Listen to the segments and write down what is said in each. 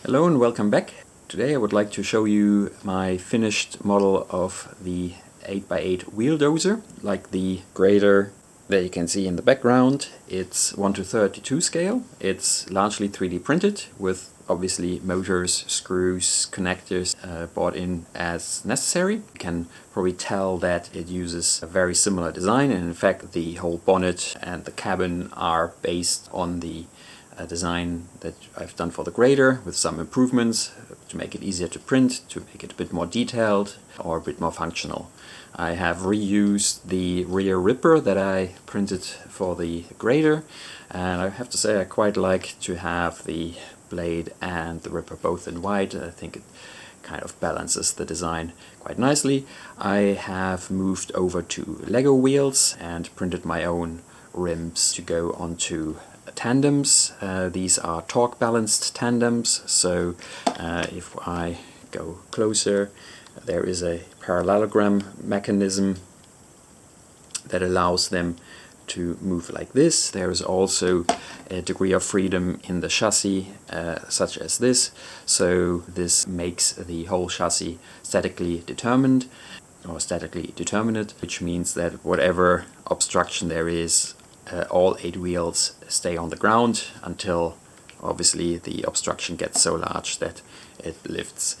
Hello and welcome back. Today I would like to show you my finished model of the 8x8 wheel dozer. Like the grader that you can see in the background, it's 1:32 scale. It's largely 3D printed with obviously motors, screws, connectors bought in as necessary. You can probably tell that it uses a very similar design, and in fact the whole bonnet and the cabin are based on the design that I've done for the grader, with some improvements to make it easier to print, to make it a bit more detailed or a bit more functional. I have reused the rear ripper that I printed for the grader, and I have to say I quite like to have the blade and the ripper both in white. I think it kind of balances the design quite nicely. I have moved over to Lego wheels and printed my own rims to go onto tandems. These are torque balanced tandems, so if I go closer, there is a parallelogram mechanism that allows them to move like this. There is also a degree of freedom in the chassis, such as this, so this makes the whole chassis statically determined or statically determinate, which means that whatever obstruction there is, all 8 wheels stay on the ground until obviously the obstruction gets so large that it lifts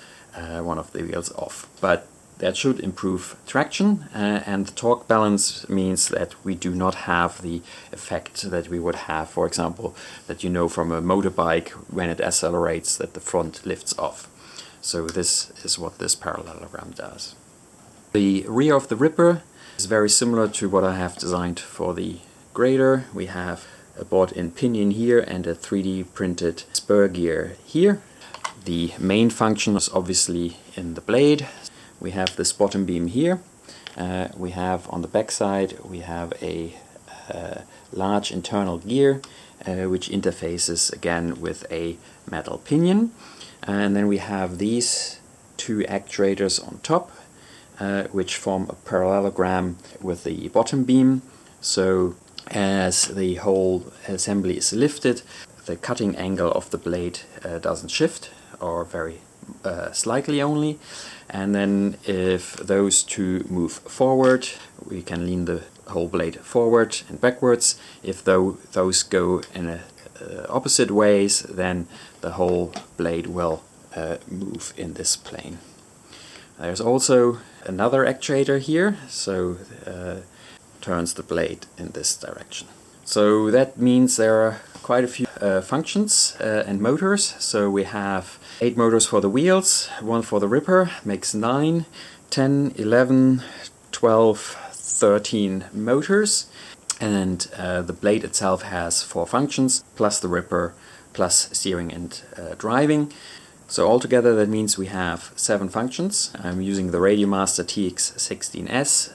one of the wheels off. But that should improve traction, and the torque balance means that we do not have the effect that we would have, for example, that you know from a motorbike when it accelerates that the front lifts off. So this is what this parallelogram does. The rear of the ripper is very similar to what I have designed for the grader. We have a bought-in pinion here and a 3D printed spur gear here. The main function is obviously in the blade. We have this bottom beam here. We have on the back side we have a large internal gear which interfaces again with a metal pinion, and then we have these 2 actuators on top which form a parallelogram with the bottom beam. So as the whole assembly is lifted, the cutting angle of the blade doesn't shift, or very slightly only, and then if those 2 move forward, we can lean the whole blade forward and backwards. If those go in opposite ways, then the whole blade will move in this plane. There's also another actuator here, so turns the blade in this direction. So that means there are quite a few functions and motors. So we have 8 motors for the wheels, 1 for the ripper, makes 9, 10, 11, 12, 13 motors, and the blade itself has 4 functions, plus the ripper, plus steering and driving. So altogether that means we have 7 functions. I'm using the Radiomaster TX16S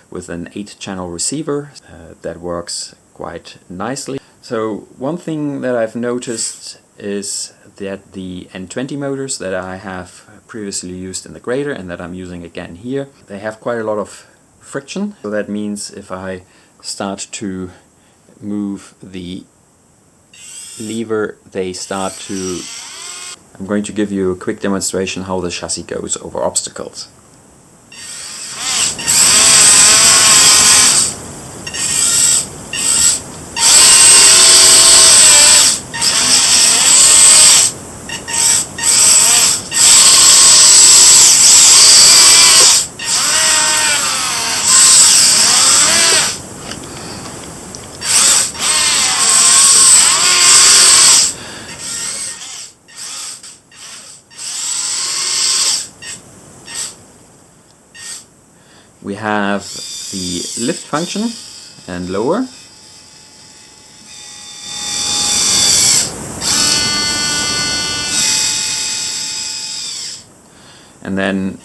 with an 8-channel receiver that works quite nicely. So one thing that I've noticed is that the N20 motors that I have previously used in the grader and that I'm using again here, they have quite a lot of friction. So that means if I start to move the lever, they start to... I'm going to give you a quick demonstration how the chassis goes over obstacles. We have the lift function and lower. And then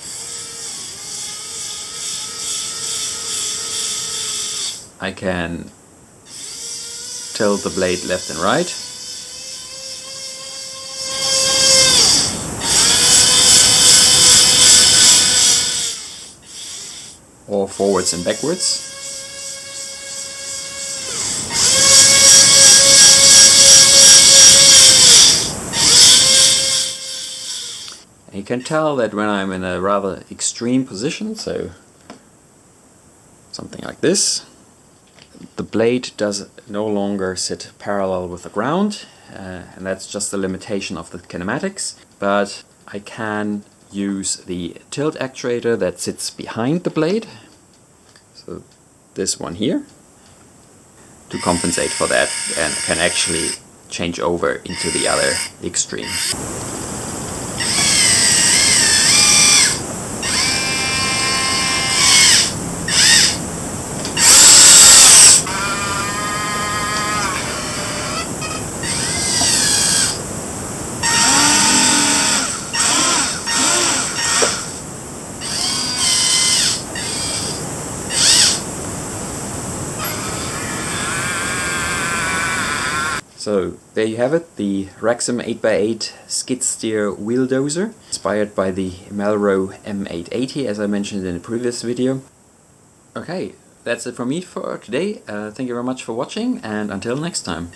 I can tilt the blade left and right. Or forwards and backwards. And you can tell that when I'm in a rather extreme position, so something like this, the blade does no longer sit parallel with the ground, and that's just the limitation of the kinematics, but I can use the tilt actuator that sits behind the blade, so this one here, to compensate for that, and can actually change over into the other extreme. So there you have it, the Rexam 8x8 skid steer wheel dozer, inspired by the Melroe M880 as I mentioned in the previous video. Okay, that's it from me for today. Thank you very much for watching, and until next time.